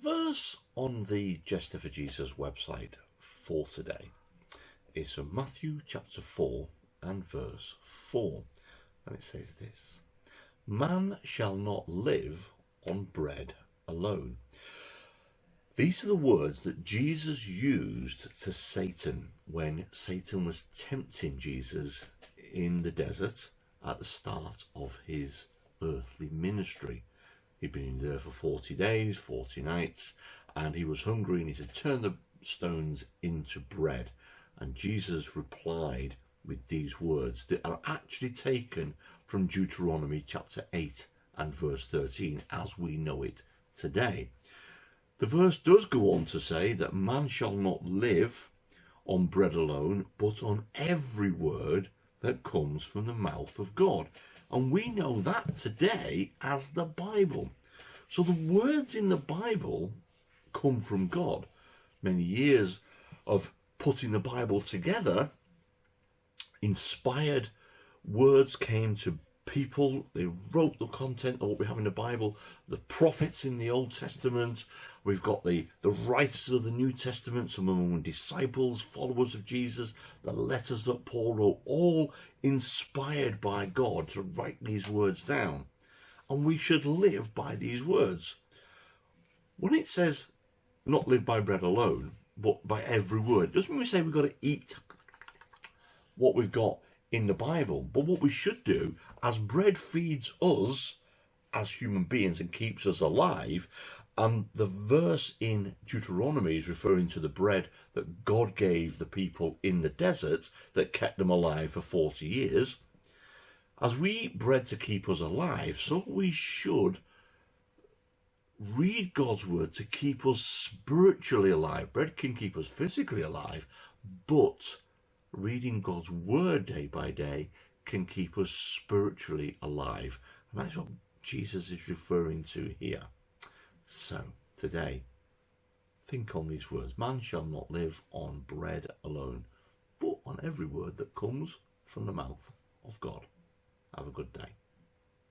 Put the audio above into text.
verse on the Jester for Jesus website for today is from Matthew chapter 4 and verse 4. And it says this: "Man shall not live on bread alone." These are the words that Jesus used to Satan when Satan was tempting Jesus in the desert at the start of his earthly ministry. He'd been there for 40 days, 40 nights, and he was hungry, and he said, "Turn the stones into bread." And Jesus replied with these words that are actually taken from Deuteronomy chapter 8 and verse 13 as we know it today. The verse does go on to say that man shall not live on bread alone, but on every word that comes from the mouth of God. And we know that today as the Bible. So the words in the Bible come from God. Many years of putting the Bible together, inspired words came to people. They wrote the content of what we have in the Bible. The prophets in the Old Testament. We've got the writers of the New Testament, some of them were disciples, followers of Jesus. The letters that Paul wrote, all inspired by God to write these words down. And we should live by these words. When it says not live by bread alone, but by every word, doesn't mean we say we've got to eat what we've got in the Bible. But what we should do, as bread feeds us as human beings and keeps us alive, and the verse in Deuteronomy is referring to the bread that God gave the people in the desert that kept them alive for 40 years. As we eat bread to keep us alive, so we should read God's word to keep us spiritually alive. Bread can keep us physically alive, but reading God's word day by day can keep us spiritually alive. And that's what Jesus is referring to here. So today, think on these words. Man shall not live on bread alone, but on every word that comes from the mouth of God. Have a good day.